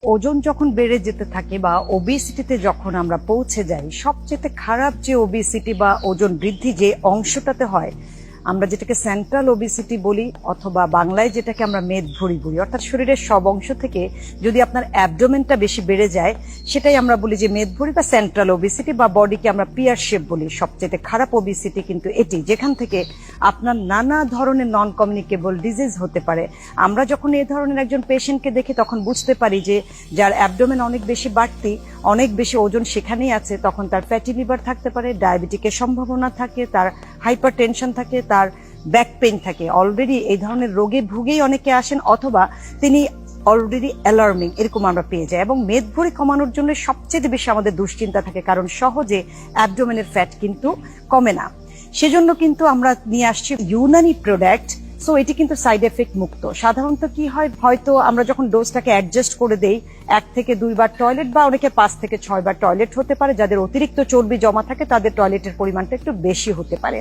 ওজন যখন বেড়ে যেতে থাকে বা ওবেসিটিতে যখন আমরা পৌঁছে যাই, সবচেয়ে খারাপ যে ওবেসিটি বা ওজন বৃদ্ধি যে অংশটাতে হয়, আমরা যেটাকে সেন্ট্রাল ওবেসিটি বলি অথবা বাংলায় যেটাকে আমরা মেদভুঁড়ি বলি, অর্থাৎ শরীরের সব অংশ থেকে যদি আপনার অ্যাবডোমেনটা বেশি বেড়ে যায়, সেটাই আমরা বলি যে মেদভুঁড়ি বা সেন্ট্রাল ওবেসিটি, বা বডিকে আমরা পিয়ার শেপ বলি। সবচেয়ে খারাপ ওবেসিটি কিন্তু এটি, যেখান থেকে আপনার নানা ধরনের নন কমিউনিকেবল ডিজিজ হতে পারে। আমরা যখন এই ধরনের একজন পেশেন্টকে দেখি তখন বুঝতে পারি যে যার অ্যাবডোমেন অনেক বেশি বাড়তি, অনেক বেশি ওজন সেখানেই আছে, তখন তার ফ্যাটি লিভার থাকতে পারে, ডায়াবেটিকের সম্ভাবনা থাকে, তার হাইপার টেনশন থাকে, তার ব্যাক পেইন থাকে। অলরেডি এই ধরনের রোগে ভুগেই অনেকে আসেন, অথবা তিনি অলরেডি অ্যালার্মিং, এরকম আমরা পেয়ে যাই। এবং মেদভুঁড়ি কমানোর জন্য সবচেয়ে বেশি আমাদের দুশ্চিন্তা থাকে, কারণ সহজে অ্যাবডোমেনের ফ্যাট কিন্তু কমে না। সেজন্য কিন্তু আমরা নিয়ে আসছি ইউনানি প্রোডাক্ট। সো এটি কিন্তু সাইড এফেক্ট মুক্ত। সাধারণত কি হয়, হয়তো আমরা যখন ডোজটাকে অ্যাডজাস্ট করে দেই, 1 থেকে 2 বার টয়লেট বা অনেকে 5 থেকে 6 বার টয়লেট হতে পারে। যাদের অতিরিক্ত চর্বি জমা থাকে তাদের টয়লেটের পরিমাণটা একটু বেশি হতে পারে।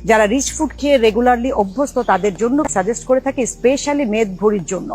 যারা রিচ ফুড খেয়ে রেগুলারলি অভ্যস্ত তাদের জন্য সাজেস্ট করে থাকি স্পেশালি মেদভুঁড়ির জন্য।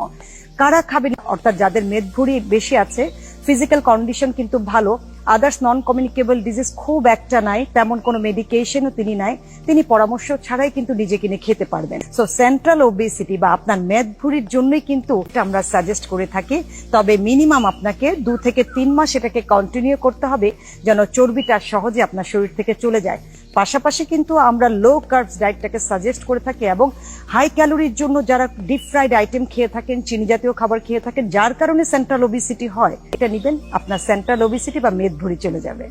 কারা খাবেন, অর্থাৎ যাদের মেদভুঁড়ি বেশি আছে, ফিজিক্যাল কন্ডিশন কিন্তু ভালো, আদার্স নন কমিউনিকেবল ডিজিজ খুব একটা নাই, তেমন কোনো মেডিকেশনও তিনি নাই, তিনি পরামর্শ ছাড়াই কিন্তু নিজে কিনে খেতে পারবেন। সো সেন্ট্রাল ওবেসিটি বা আপনার মেদভুঁড়ির জন্যই কিন্তু আমরা সাজেস্ট করে থাকি। তবে মিনিমাম আপনাকে 2 থেকে 3 মাস এটাকে কন্টিনিউ করতে হবে, যেন চর্বিটা সহজে আপনার শরীর থেকে চলে যায়। পাশাপাশি কিন্তু আমরা লো কার্বস ডায়েটটাকে সাজেস্ট করে থাকি, এবং হাই ক্যালোরির জন্য যারা ডিপ ফ্রাইড আইটেম খেয়ে থাকেন, চিনি জাতীয় খাবার খেয়ে থাকেন, যার কারণে সেন্ট্রাল ওবেসিটি হয়, এটা নেবেন, আপনার সেন্ট্রাল ওবেসিটি বা মেদভুঁড়ি চলে যাবে।